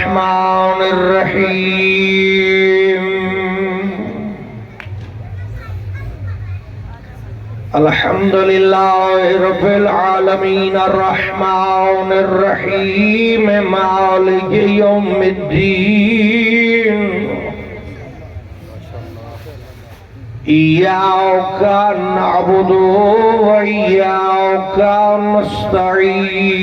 الرحمن الرحيم الحمد لله رب العالمين الرحمن الرحيم مالك يوم الدين إياك نعبد وإياك نستعين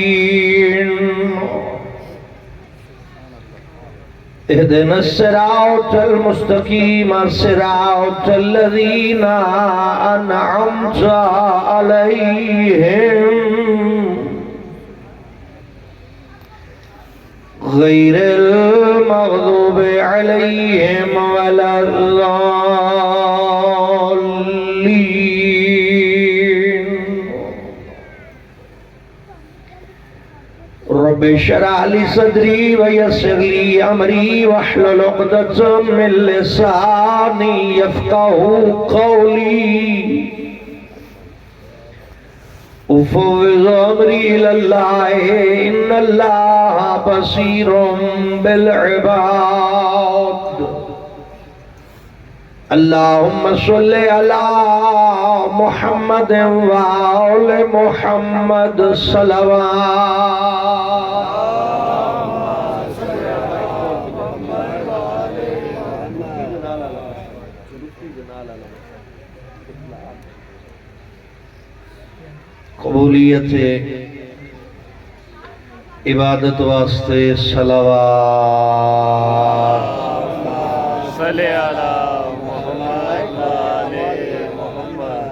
اهدنا الصراط المستقيم صراط الذين أنعمت عليهم غير المغضوب عليهم ولا الضالين رب اشرح لي صدري ويسر لي امري واحلل عقدة من لساني يفقهوا قولي افوض امري الى الله ان الله بصير بالعباد اللهم صل على محمد وآل محمد صلوات قبولیت عبادت واسطے صلوات صلی علی محمد وآل محمد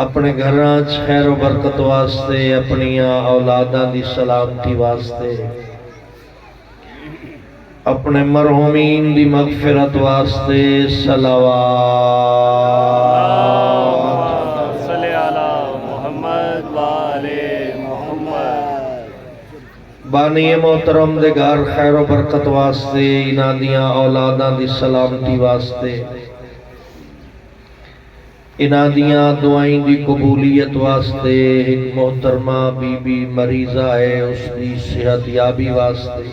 اپنے گھراں خیر و برکت واسطے اپنیاں اولاداں دی سلامتی واسطے اپنے مرحومین دی مغفرت واسطے صلوات صلی علی محمد وآل محمد بانی محترم دے گھر خیر و برکت واسطے انہاں دیاں اولاداں دی سلامتی واسطے انہاں دیاں دعائیں دی قبولیت واسطے ایک محترمہ بی بی مریضہ ہے اس دی صحت یابی واسطے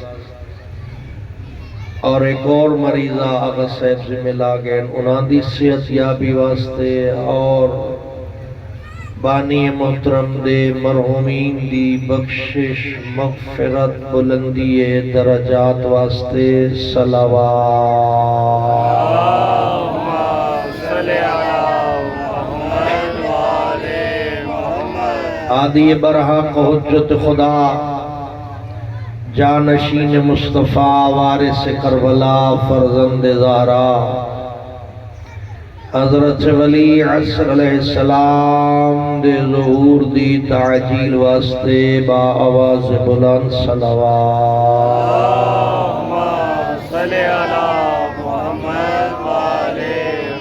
اور ایک اور مریضہ آغا صاحب سے ملا گئے انہاں دی صحت یابی واسطے اور بانی محترم دے مرحومین دی بخشش مغفرت بلندی درجات واسطے صلوات صلی علی محمد وآل محمد عادی برحق حجت خدا جانشین مصطفیٰ وارث کربلا فرزند زہرا حضرت ولی عصر علیہ السلام دے ظہور دی تعجیل واسطے با آواز بلند صلوات صلی علی محمد وآل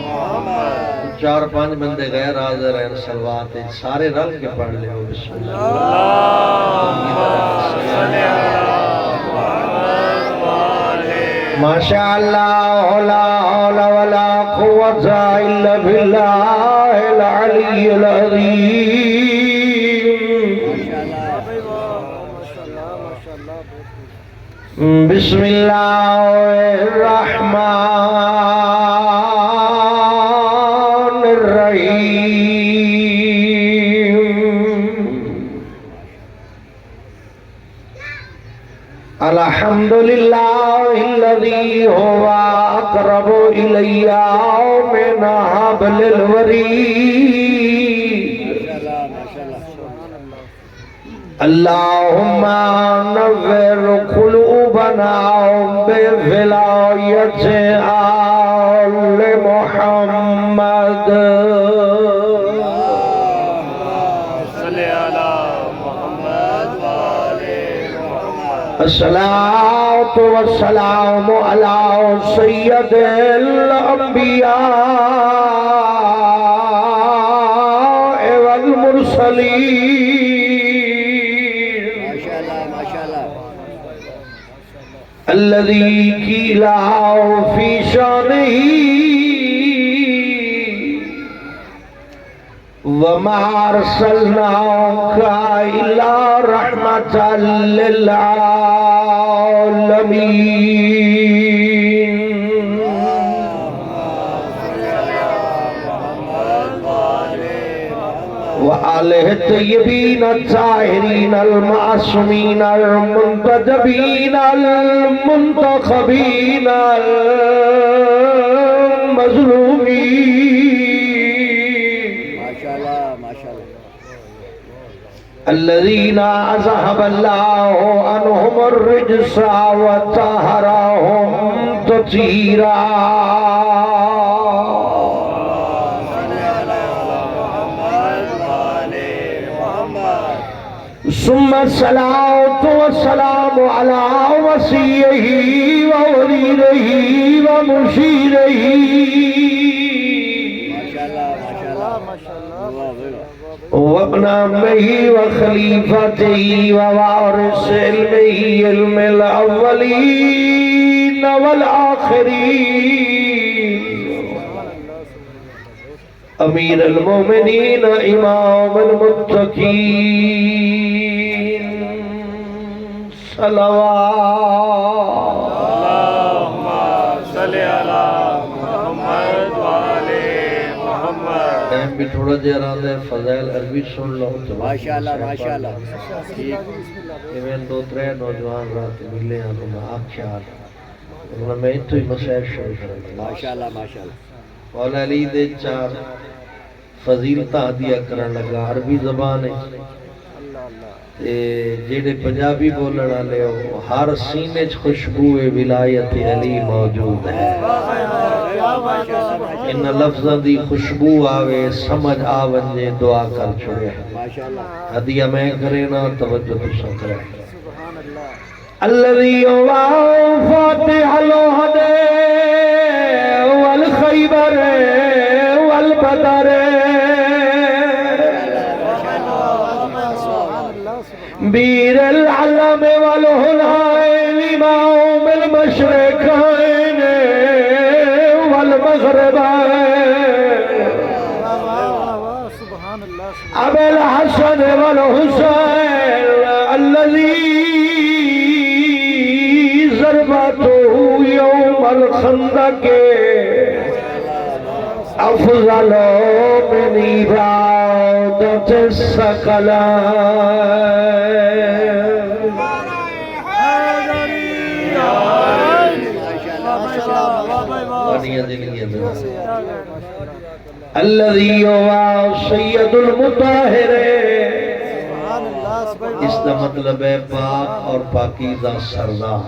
محمد چار پانچ بندے غیر حاضر ہیں صلوات سارے رنگ کے پڑھ لے ہو بسم اللہ صلی علی ماشاءاللہ لا حول ولا قوة الا بالله العلی العظیم بسم اللہ الرحمن الرحیم الحمدللہ الذي هو أقرب إلي من حبل الوريد اللهم نور قلوبنا بولاية آل محمد صلی علی محمد وآل محمد الصلاة والسلام على سید الانبیاء والمرسلین الذي قيل في شانه وما ارسلناك الا رحمة للعالمين وآلہ الطیبین الطاہرین المعصومین المنتجبین المنتخبین المظلومین الذین اذهب اللہ عنہم الرجس وطہرہم تطہیرا ثم الصلاة والسلام على وصيه ووليه ومشيره وابن عمه وخليفته ووارث علمه علم الأولين والآخرين امیر المومنین امام المتقین صلوات اللہم صلی علی محمد وآلِ محمد. میں بھی تھوڑا جہاں رہا ہے فضائل عربی سن لو ماشاءاللہ ماشاءاللہ. میں دو ترے نوجوان رات ملے ہیں تو میں آپ خیال میں تو ہی مسائل شروع کریں ماشاءاللہ ماشاءاللہ. مولا علی دے چار فضیلتہ ہدیہ کرن لگا عربی زبان ہے جیڑے پنجابی بولن والے ہو ہر سینے چ خوشبو ولایت علی موجود ہے. ان لفظاں دی خوشبو آوے سمجھ آونجے دعا کر چھوڑے ہدیہ میں کرے نا توجہ تساں کرے. الذی فاتح الوحد والخیبر والبدر بیر العلم والہلائن امام المشرقین والمغربین ابی الحسن والحسین الذی ضربته یوم الخندق افضل من عبادت الثقلین. الذي هو سید المطہر اس کا مطلب ہے پاک اور پاکیزہ سردار.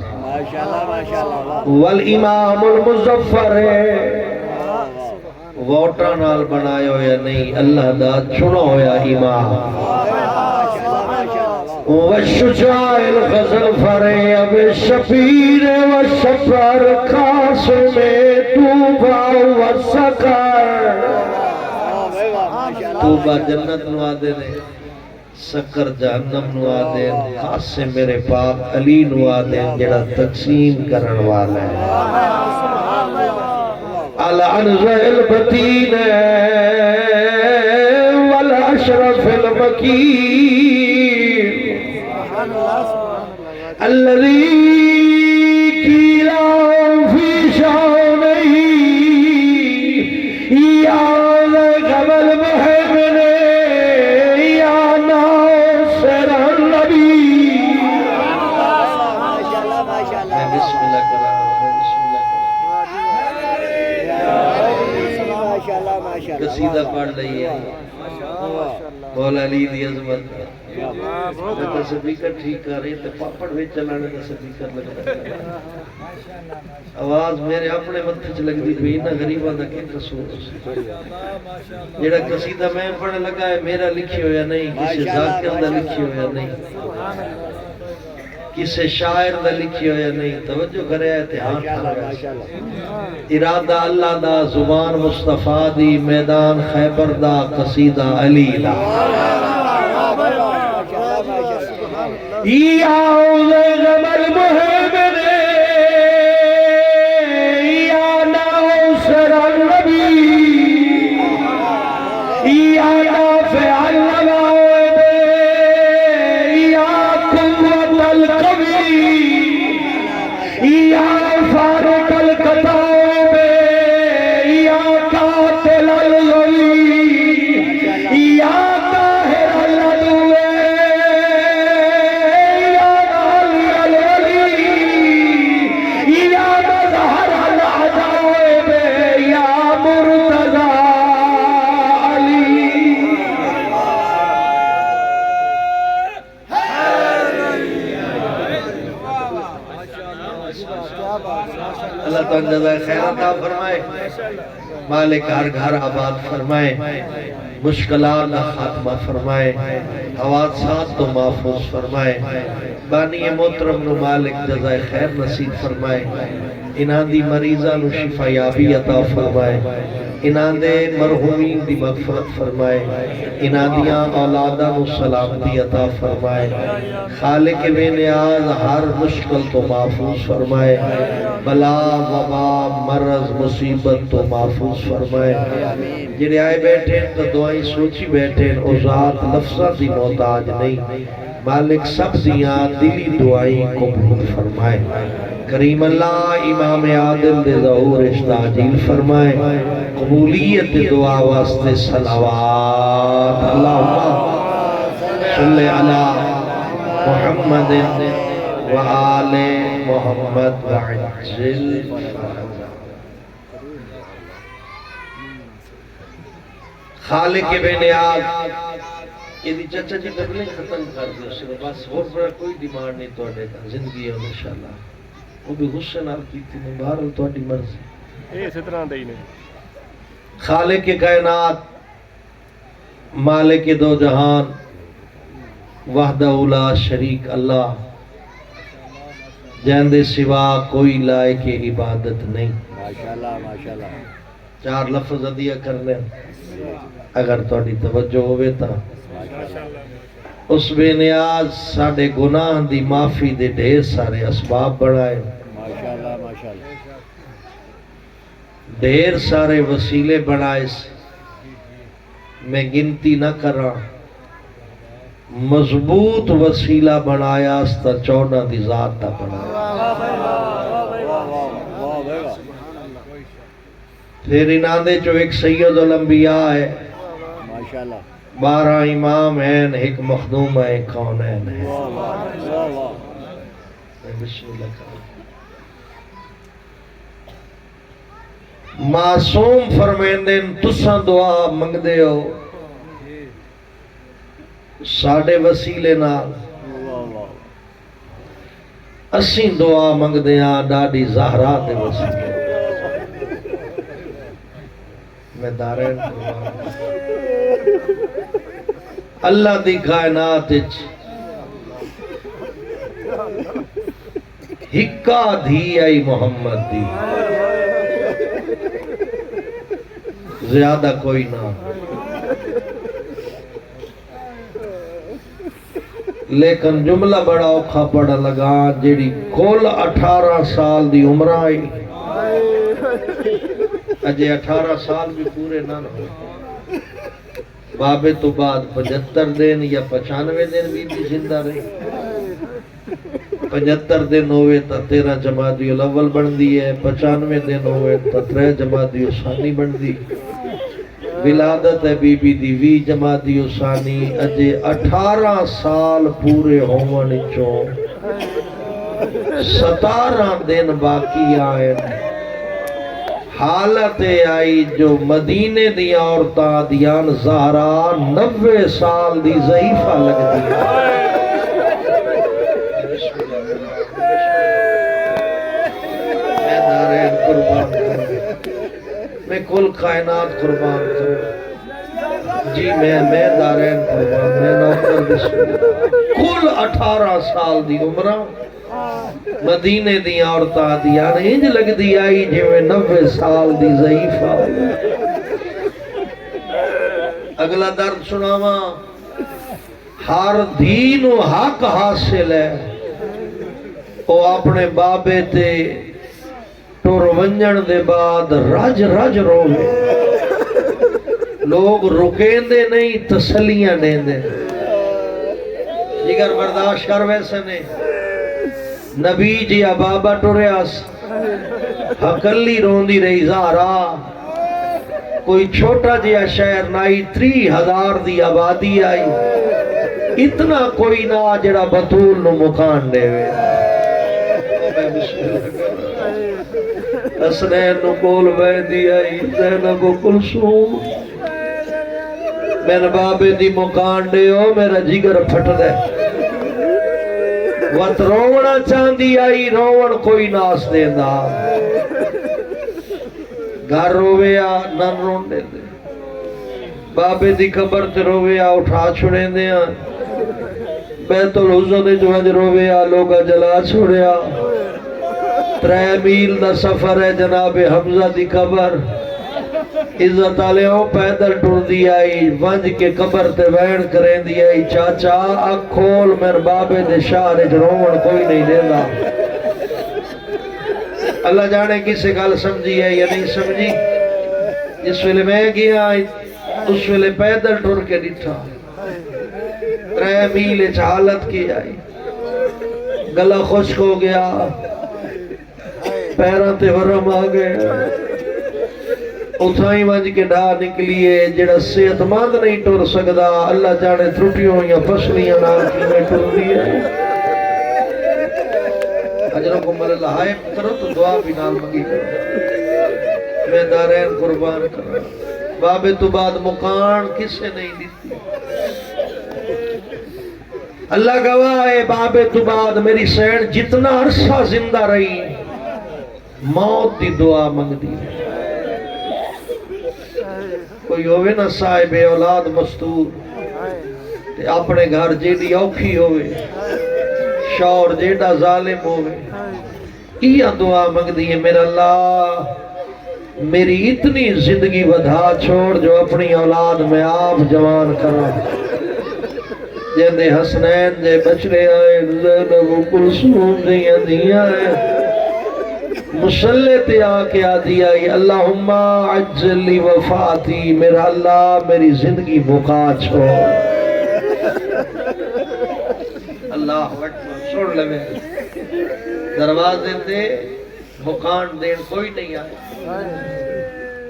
والامام المظفر ووٹاں نال بنایا ہویا نہیں اللہ دا چنا ہویا امام. والشجاع الغضنفر ابی الشبیر والشفر قاسم توبہ والسکر. توبہ جنت نو آدے نے سکر جہنم نو آدے قاسم میرے پاک علی نو آدے جڑا تقسیم کرن والا ہے. العنزہ البتین والاشرف المکین الذي قيل في شانه يا ذا المحبن يا ناصر النبي. بسم الله قصیدہ پڑھ لئی ہے مولا علی دی عظمت. سپیکر ٹھیک کر رہے تھے پاپڑ بھی چلانے کا سپیکر لگتا ہے. آواز میرے اپنے متھے چ لگتی پئی نہ غریباں دا کی قصور. جڑا قصیدہ میں پڑھنے لگا ہے میرا لکھی ہویا نہیں کسی ذاکر دا لکھی ہویا نہیں کسی شاعر دا لکھی ہویا نہیں. توجہ کرے اتحاد ارادہ اللہ دا زبان مصطفیٰ دی میدان خیبر دا قصیدہ علی دا. یا غم المحبن یا ناصر النبی یا القوی یا فارق القتائب یا قاتل الغوی یا قاہر العدو یا علی الولی یا مظہر العجائب یا مرتضی اللہ تعالیٰ جزائے خیر عطا فرمائے، مالک ہر گھر آباد فرمائے، مشکلات کا خاتمہ فرمائے، حوادثات تو محفوظ فرمائے، بانی محترم نو مالک جزائے خیر نصیب فرمائے، انہاں دی مریضاں نو شفا یابی عطا فرمائے، انہاں دے مرحومین دی مغفرت فرمائے، انہاں دیاں اولاداں نو سلامتی عطا فرمائے، خالق بے نیاز ہر مشکل تو محفوظ فرمائے، بلا وبا مرض مصیبت تو محفوظ فرمائے، جنہیں آئے بیٹھے تو دعائیں سوچی بیٹھے او ذات لفظہ دی محتاج نہیں، مالک سب دیاں دلی دعائیں قبول فرمائے، کریم اللہ امام عادل دے ظہور اشتاجیل فرمائے، قبولیت دعا واسطے صلوات اللہم صلی علی محمد وآل محمد وعجل خالق بے نیاز یہ دی چچا جی تبلیغ ختم کر دیا صرف بس اور بڑا کوئی ڈیمانڈ نہیں توڑے گا زندگی ہے انشاءاللہ وہ بھی غصے نال کیتی نے بہرحال تہاڈی مرضی اسی طرح دے ہی نے خالق کائنات مالک دو جہان وحدہ لا شریک اللہ جہندے سوا کوئی لائق عبادت نہیں، ماشاءاللہ ماشاءاللہ چار لفظ عدیہ کرنے اگر تہاڈی توجہ ہوئے تا اس بے نیاز ساڑے گناہ دی معافی دے ڈھیر سارے اسباب بڑھائے، ماشاءاللہ ماشاءاللہ ڈھیر سارے وسیلے بڑھائے، میں گنتی نہ کراں، مضبوط وسیلہ بنایا استا 14 دی ذات دا بنایا، پھر انہاں دے جو ایک سید الانبیاء ہے، ماشاءاللہ 12 امام ہیں، ایک مخدوم ہے، کونین ہے، بسم اللہ کرو معصوم فرمیندے تساں دعا منگ دے ہو ساڑے وسیلے نال اسیں دعا منگ دے ہاں ڈاڈی زہرا دے وسیلے میں دارین قربان اللہ دی کائنات ہکا دھی آئی محمد دی زیادہ کوئی نہ، لیکن جملہ بڑا اوکھا پڑا لگا جیڑی کل 18 سال دی عمر آئی، اجے 18 سال بھی پورے نہ ہو، بابے تو بعد 75 دن یا 95 دن بھی زندہ رہی، 75 دن ہوئے تا 13 جمادی الاول بن دی ہے، 95 دن ہوئے تا 3 جمادی ثانی بن دی، ولادت ہے بی بی دی 20 جمادی ثانی، اجے 18 سال پورے ہومن چوں 17 دن باقی آئے، حالت آئی جو مدینے دی عورتاں دیان زہرا 90 سال دی ضعیفہ لگ دی میں دارین قربان کروں، میں کل کائنات قربان کروں، جی میں دارین قربان، میں نوکر بسم اللہ، کل 18 سال دی عمرہ مدینے دی عورتاں دیاں انج لگ دی آئی جویں 90 سال دی ضعیفہ۔ اگلا درد سناواں، ہر دین و حق حاصل ہے، او اپنے بابے تے ٹر ونجن دے بعد رج رج روے، لوگ رکین دے نہیں تسلیاں دیں دے، جگر برداشت کر ویسے نے نبی جی بابا ٹریاس ہکلی روندی رہی زہرا کوئی چھوٹا جیا شہر نائی 30,000 دی آبادی آئی اتنا کوئی نہ جڑا بطول نو مکان دے وے حسنین نو کول بیندی آئی زینب و کلثوم میرے بابے دی مکان دے ہو میرا جگر پھٹ دے وقت رونا چاندی آئی روڑ کوئی ناس دیندہ گھر رویا نن رون دے دے بابے دی قبر تے رویا اٹھا چھوڑے دیا بیت الحزن دے جو ہے رویا لوگا جلا چھوڑیا 3 میل دا سفر ہے جناب حمزہ دی قبر عزت آلیوں پیدل ٹر دی آئی ونج کے قبر تے وین کریں دی آئی چاچا اک کھول میر بابے دے شاہ روڑ کوئی نہیں دے گا اللہ جانے کسے گل سمجھی ہے یا نہیں سمجھی جس ویلے میں گیا اس ویلے پیدل ٹر کے ڈٹھا 3 میل حالت کی آئی گلا خشک ہو گیا پیروں تے ورم آ گئے اتھائی ونج کے ڈھا نکلیے جڑا صحت مند نہیں ٹر سکدا اللہ جانے ترٹیوں یا پسلیاں نال کی میں ٹر دیئے اجروں کو مل اللہ ہائے کرو تو دعا بھی نال مگی کرو میں دارین قربان کرو بابے تو بعد مکان کسے نہیں دیتی اللہ گواہ ہے بابے تو بعد میری سین جتنا عرصہ زندہ رہی موت دی دعا منگ دی کوئی ہوئے نہ صاحب اولاد مستور تے اپنے گھر جیڑی اوکھی ہوئے شور جیڑا ظالم ہوئے یہ دعا منگ دیئے میرا اللہ میری اتنی زندگی بدھا چھوڑ جو اپنی اولاد میں آپ جوان کرو جیندے حسنین جے بچڑے آئے زینب و کلثوم دیاں آئے مسلح تے آکے آدھی آئی اللہم عجل لی وفاتی میرا اللہ میری زندگی بکا چھوڑ اللہ اکبر چھوڑ لے دروازے تے مکان دین کوئی نہیں آئے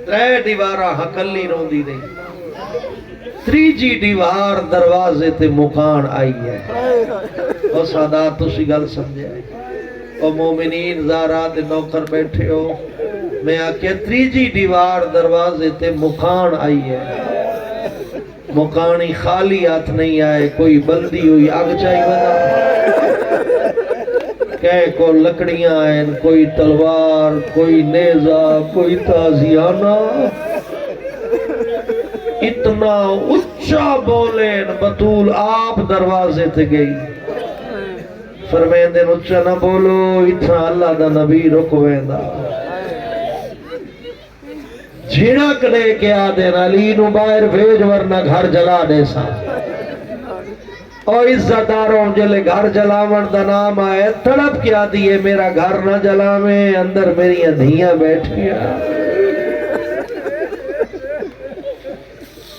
3 دیوارہ حکلی روندی نہیں 3 دیوار دروازے تے مکان آئی ہے اور سادات تو سی گل سمجھے آئی اور مومنین زارات نوکر بیٹھے ہو میں آکے 3 دیوار دروازے تے مکان آئی ہے مکانی خالی ہاتھ نہیں آئے کوئی بلدی ہوئی آگ چاہی بنا کہیں کو لکڑیاں آئیں کوئی تلوار کوئی نیزہ کوئی تازیانہ اتنا اچھا بولیں بطول آپ دروازے تے گئی فرمین دن اچھا نہ بولو اتنا اللہ دا نبی رکوین دا جھڑک لے کے آدھین علی نو باہر بھیج ورنہ گھر جلا دے سا اور عزتداروں جلے گھر جلاون دا نام آئے تڑپ کیا دیئے میرا گھر نہ جلا میں اندر میری ادھیاں بیٹھیا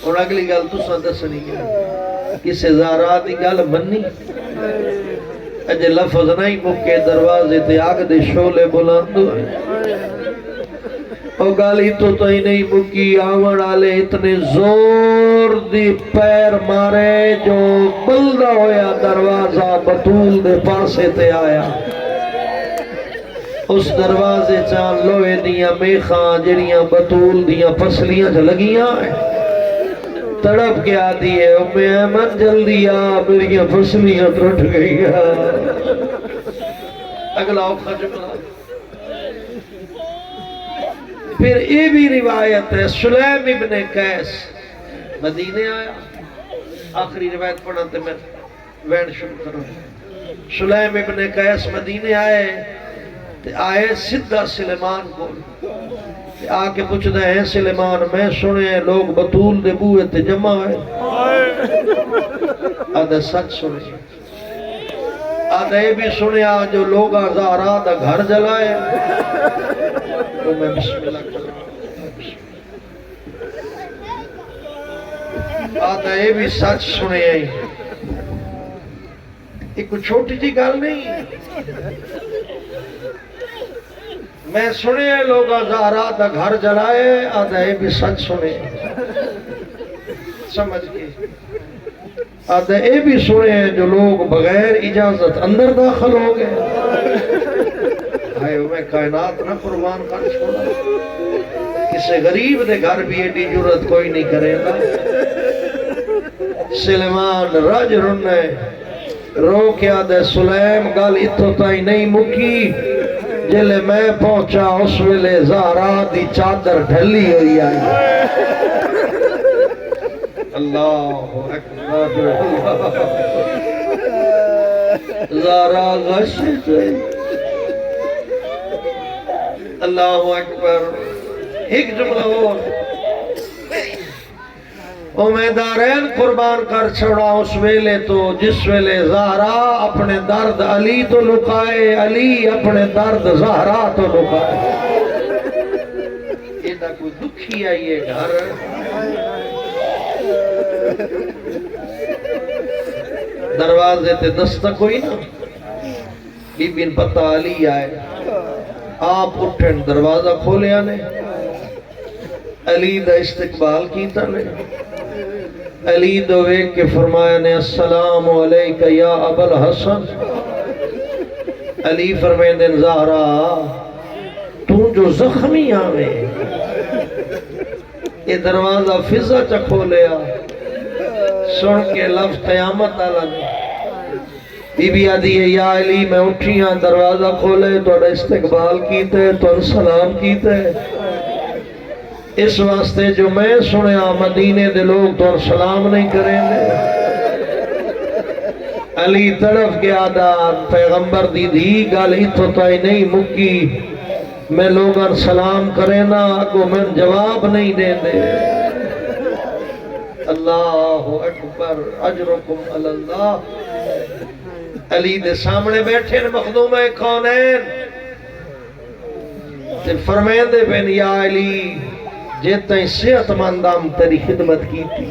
اور اگلی گل تو سندس نہیں گیا کسے زارات دی گل منی اجے لفظ نہیں مکے دروازے تے آگ دے شولے بلند ہوئے او گالی تو ہی نہیں مکی آون آلے اتنے زور دی پیر مارے جو بلدہ ہویا دروازہ بطول دے پاسے تے آیا اس دروازے چان لوے دیاں میخاں جڑیاں بطول دیاں پسلیاں جلگیاں ہیں تڑپ کے آدھی ہے امی احمد جلدی آ میریاں پسلیاں ٹرٹ گئی اگلا اوکھا جملہ پھر یہ بھی روایت ہے سلیم ابن قیس مدینے آیا آخری روایت پڑھا تے میں وین شروع کروں سلیم ابن قیس مدینے آئے سدھا سلیمان کو آکے پوچھ دے ہیں سلیمان میں سنے لوگ بطول دے بوئے تے جمع ہوئے آدھے سچ سنے آدھے یہ بھی سنے جو لوگ آزارہ دا گھر جلائے تو میں بسم اللہ کروں آدھے یہ بھی سچ سنے یہ کوئی چھوٹی جی گل نہیں. میں سنے لوگ زہرا دا گھر جلائے آدھا یہ بھی سچ سنے سمجھ کے آدھا یہ بھی سنے جو لوگ بغیر اجازت اندر داخل ہو گئے. ہائے میں کائنات نہ قربان کر چھوڑا. کسی غریب دے گھر بھی ایڈی جرت کوئی نہیں کرے گا. سلیمان رج رنے رو کے آدھے سلیم گل اتھو تائی نہیں مکی. جلے میں پہنچا اس ویلے زہرا دی چادر ڈھلی ہوئی آئی. اللہ اکبر زہرا غش جائے. اللہ اکبر. ایک جملہ اور امیدارین قربان کر چھوڑا اس ویلے تو جس ویلے زہرا اپنے درد علی تو لکائے علی اپنے درد زہرا تو لکائے. ایڈا کوئی دکھی آئیے گھر. دروازے تے دستک ہوئی نا بی بین پتہ علی آئے. آپ اٹھن دروازہ کھولیا نے علی دا استقبال کیتا نے. علی دو ایک کے فرمایا نے السلام علیکہ یا ابا الحسن. علی فرمائے دن زہرا تو جو زخمی آوے یہ دروازہ فضا چا کھولیا. سن کے لفظ قیامت آلہ نے بی بی آدھی ہے یا علی میں اٹھیاں دروازہ کھولے توڑا استقبال کیتے تو سلام کیتے. اس واسطے جو میں سنیا مدینے دے لوگ تو سلام نہیں کریں گے. علی طرف کے آدھا پیغمبر دی دی گال اتھو تائی نہیں مکی. میں لوگاں سلام کریں نا کو میں جواب نہیں دیں دے. اللہ اکبر اجرکم اللہ. علی دے سامنے بیٹھے مخدوم کونین تے فرمائیں دے بین یا علی جیتا ہی صحت مندام تیری خدمت کی تھی.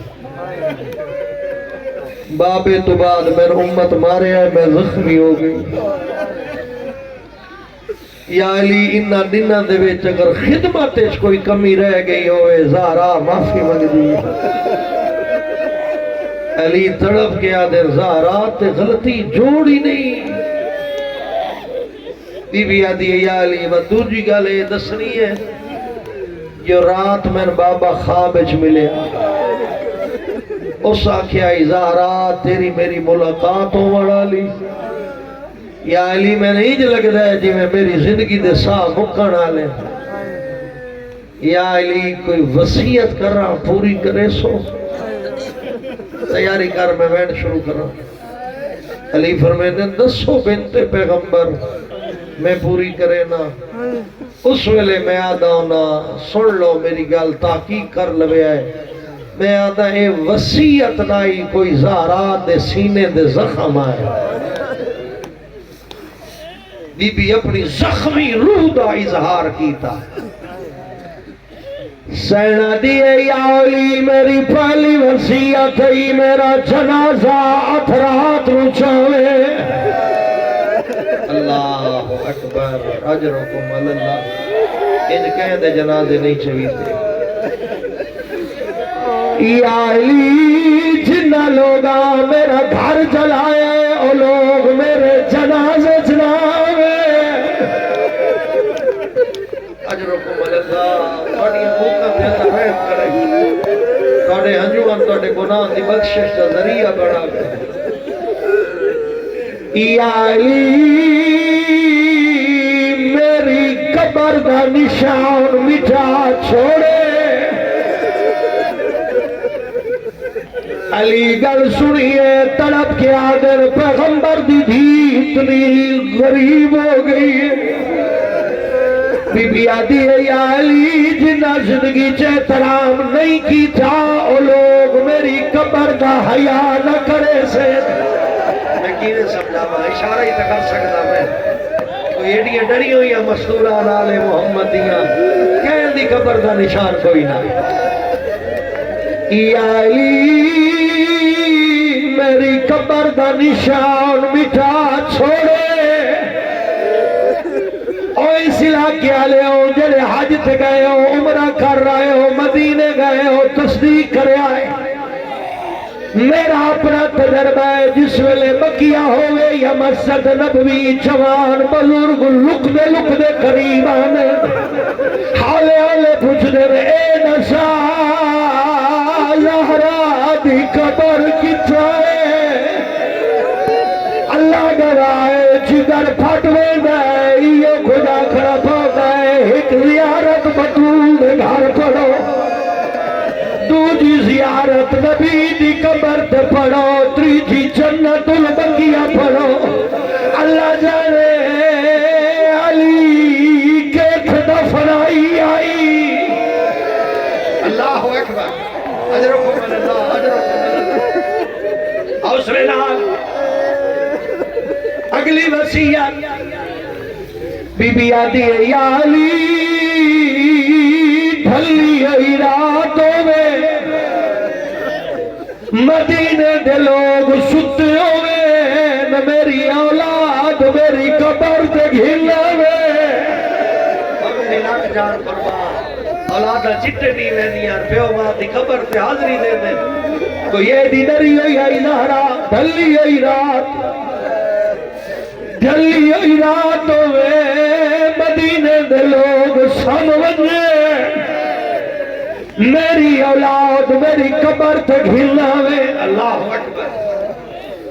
بابے تو بعد میں امت مارے ہے میں زخمی ہو گئی. یا علی انہا دنہ دے بیچ اگر خدمت اس کوئی کمی رہ گئی ہوئے زہرا معافی مانگ دی. علی تڑپ کے آدھے زہرا تے غلطی جوڑی نہیں. بی بی آدھی ہے یا علی وہ دوجی گالے دسنی ہے جو رات میں بابا خوابج ملے. اس آکھیا زہرا تیری میری ملاقات ہو وڑا لی. یا علی میں نے ہی لگ رہا ہے جی میں میری زندگی دے ساہ مکن آلے. یا علی کوئی وصیت کر رہا پوری کرے سو. تیاری کر میں وینڈ شروع کر رہا. علی فرمائے دسو بنت پیغمبر میں پوری کرے نا. اس ویلے میں آدھا ہونا سن لو میری گال تحقیق کر لوے آئے. میں آدھا اے وسیعت نائی کوئی زہرا دے سینے دے زخم آئے. بی بی اپنی زخمی روح دا اظہار کیتا. سینہ دیئے یا علی میری پہلی وسیعت ہی میرا جنازہ اتھرات رچاوے. اللہ اکبر اجرکم اللہ. ان کہیں دے جنازے نہیں چویتے. یا علی جنہ لوگا میرا گھر جلائے او لوگ میرے جنازے جلاوے. اجرکم اللہ. توڑی حقوقہ پہ اللہ رحم کرے. توڑے ہنجوان توڑے گناہ دی بخشش کا ذریعہ بڑھا گئے. یا علی میری قبر دا نشان مٹا چھوڑے. علی گل سنیے تڑپ کے آدر پیغمبر دی بھی اتنی غریب ہو گئی ہے. بی بی آدھی ہے یا علی جنہ زندگی احترام نہیں کی تھا او لوگ میری قبر دا حیا نہ کرے سے. میں کینے سمجھا میں اشارہ ہی تکر سکتا میں. کوئی ایڈیاں ڈری ہوئی ہیں مصدوران آل محمدیاں کہیں دی قبر دا نشان کوئی نہ. یا علی میری قبر دا نشان مٹا چھوڑے او اس علاقے والے ہو جڑے حج تے گئے ہو عمرہ کر رہے ہو مدینے گئے ہو تصدیق کرے آئے میرا اپنا تجربہ ہے جس ویلے مکیہ ہوئے یا مسجد نبوی جوان بزرگ لکدے قریب آنے حالے پوچھ دے اے نسا زہرا دی قبر کتھائے اللہ گوائے جگر پھٹوے دے یہ خدا کھڑا پاتا ہے ایک زیارت بطول دے گھر پڑھو دوجی زیارت نبی دی قبر تے پڑھو تریجی جنت البقیہ پڑھو اللہ جانے علی کے دفنائی آئی اللہ اکبر اجرکم اللہ اجرکم حوصلے نال اگلی وصیت بی بی آدھی ہے یا علی ڈھلی ہوئی راتوں میں مدینے دے لوگ ستے ہوئے نہ میری اولاد میری قبر تے گھل ہوئے میری لاکھ جان قربان اولادہ چٹے نہیں ویندیاں پیو ماں دی قبر تے حاضری دے دے کوئی یہ دی ڈری ہوئی آئی زہرا ڈھلی ہوئی رات ڈھلی ہوئی رات ہوئے مدینے دے لوگ سمجھے میری اولاد میری قبر تے گھلنا ہوئے اللہ اکبر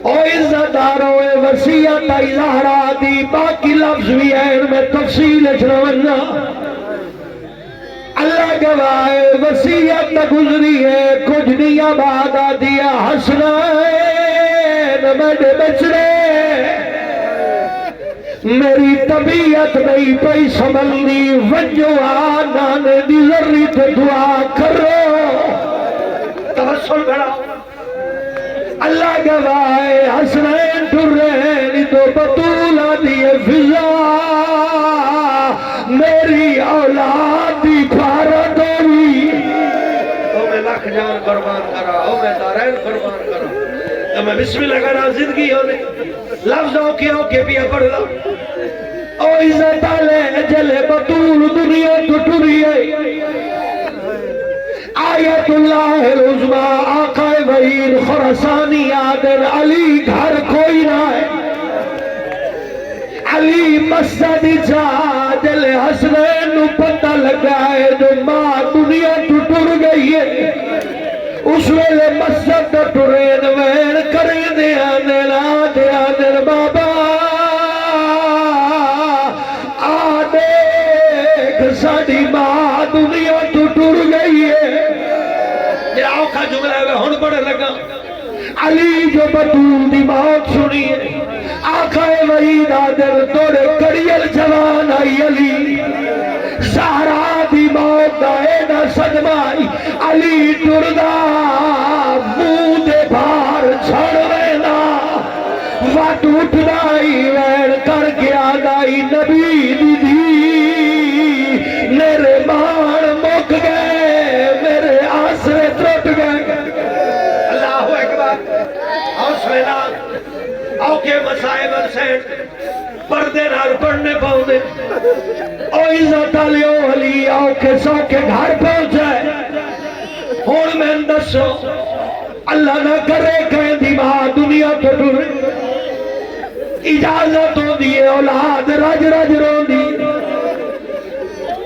او عزتدارو وصیت آئی زہرا دی باقی لفظ بھی ہے ان میں تفصیل اچھنا اللہ گواہ وصیت گزری ہے کچھ نہیں آباد دیا حسنین میرے بچڑے میری طبیعت نہیں پئی سنبھلنی وجو نانے دی ذری تے دعا کرو توسل بڑھا اللہ گواہ حسنین ٹرین تو بطولہ دیئے فضا میری اولاد دی بھارت ہوئی او میں لاکھ جان قربان کرا او میں دارین قربان کرا تو میں بسم اللہ کرا زندگی ہونے لفظ اوکے بھی پڑھ لا او عزت آلے جلے بطول دنیا تو ٹوری ہے آیت اللہ العظمہ آقا وحید خرسانی آدر علی گھر کوئی نہ ہے علی مسجد جا جلے حسنین نو پتہ لگا ہے جو ماں دنیا تو ٹر گئی ہے اس ویلے مسجد ٹرین وین کرے دے آنے لا دے آنے بابا ساڑی ماں دنیا تو ٹر گئی ہے یہ آوکھا جملہ ہے ہون بڑے لگا علی جو بطول دی موت سنی ہے آقا وحید آدر توڑے کڑیل جوان آئی علی زہرا دی موت دائے نہ صدمائی علی ٹردہ منہ دے بھار چھڑ وینا وٹ اٹھنائی وین کر گیا دائی نبی دی میرے مان مک گئے میرے آسرے ٹوٹ گئے اللہ اکبر حوصلے نال اوکے مسائب حسین پردے نال پڑھنے پاؤں او عزت علیو علی اوکے سو کے گھر پہنچائے ہون میں اندسو اللہ نہ کرے کہیں دی ماں دنیا تو ٹورے اجازت ہو دیئے اولاد رج رج رو دی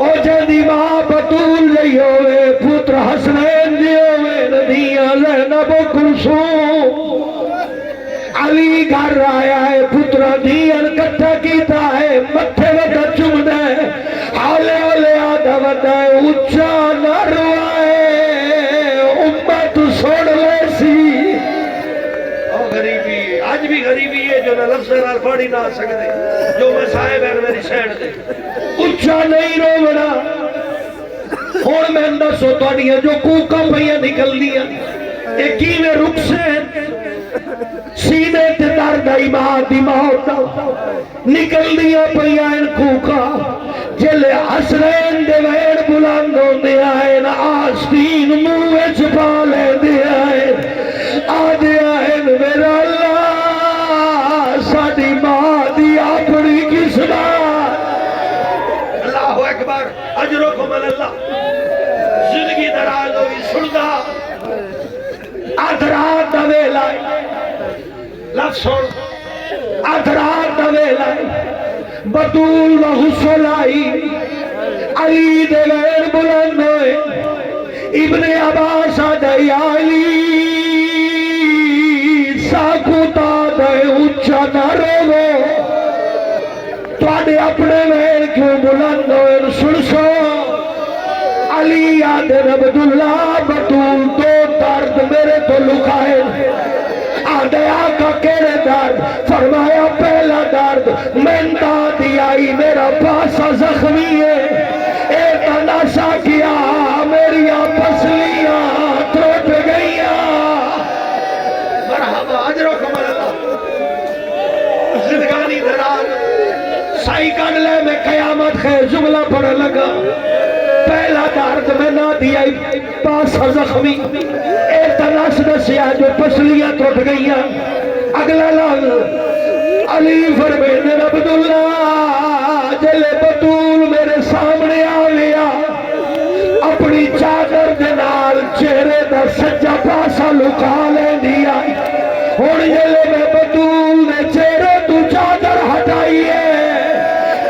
او جدی ماں بطول جئی ہوئے پتر حسنین جی ہوئے ندیاں زینب کلثوم علی گھر آیا ہے پتر دیاں کٹھا کیتا ہے متھے وٹا چم دے حالے حالے آدھا وٹا ہے اچھا نہ روائے امت سوڑ لے سی او غریبی آج بھی غریبی ہے جو نہ لفظ نال پڑھی نہ سکتے جو مسائب ہیں میری سینڈ دے اچھا نہیں رو بڑا اور میں اندر سو توڑیاں جو کوکا پہیاں نکل دیا ایکی میں رک سے سینے تے درد ایمات موت نکل دیا پہیاں ان کوکا جلے حسنین دے وین بلاندوں دے آئین آستین موے چھپا لے دے آئین آدھے آئین میرا سن ادرار دا ویلا بطول دا حسن آئی علی دے غیر بلند ہوئے ابن عباس آدھائی علی ساکوتا دے اچھا نہ رو تواڈے اپنے ویر کیوں بلند ہوئے سن سو علی آدھے عبداللہ بطول دو درد میرے تو لکھائے آدھے آقا کیڑے درد فرمایا پہلا درد میں دادی آئی میرا پاسا زخمی ہے اے تناسا کیا میری پسلیاں ٹوٹ گئیاں مرحبا اجرکم اللہ زندگانی دراز سائی کر لے میں قیامت خیر جملہ پڑھ لگا پہلا درد میں نہ دیا پاسا زخمی ایک تناس دسیا جو پسلیاں ٹوٹ گئیاں اگلا لفظ علی فرمینے عبداللہ جلے بطول میرے سامنے آ لیا اپنی چادر دنال چہرے دا سجا پاسا لکا لے دیا اور جلے میں بطول نے چہرے تو چادر ہٹائی ہے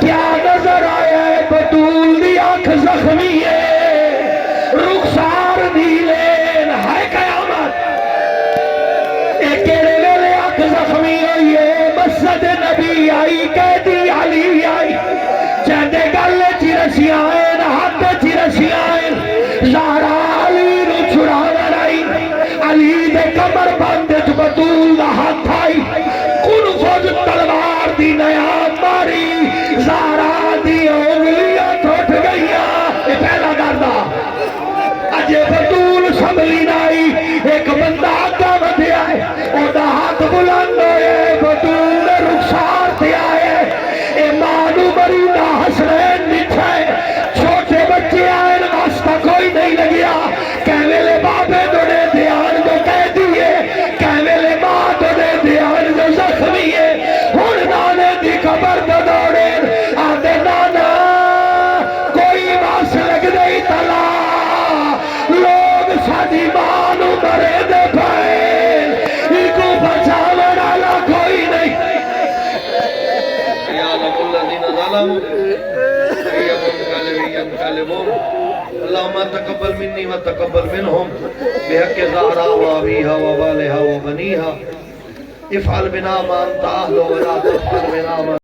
کیا نظر آیا ہے بطول دی آنکھ زخمی ہے رخسار نیلین ہے قیامت ایک ویلے آنکھ زخمی ہوئی ہے مسجد نبی آئی قیدی علی آئی چہدے گلے چی رسی آئین ہاتھ چی رسی آئین زہرا علی نو چھڑانا آئی علی دے کمر باندے چ بطول دا ہاتھ آئی کن فوج تلوار دی نیام ماری زہرا دی انگلیاں ٹوٹ گئیاں یہ پہلا دردہ اجے بطول سنبھلی نائی ایک بندہ آگا بدھے آئے او دا ہاتھ بلند ہوئے بطول نے رخسار تے آئے اے مانو بری دا حسنین نٹھائے چھوٹے بچے آئے واسطہ کوئی نہیں لگیا کہویلے بابے دوڑے دیان جو کہہ دیئے کہویلے ماں دوڑے دیان جو زخمی ہے ہون نانے دی قبر دوڑے آدھے نانا کوئی باس لگ نہیں تلا لوگ سادی مانو مرے دے پائے ایکو بچاون والا کوئی نہیں یا لم الذین ظلموا ينقلبون اللهم تقبل مني وتقبل منهم بحق زهرا وابيها ووالها وبنيها افعل بنا ما انت اهله ولا تفعل بنا ما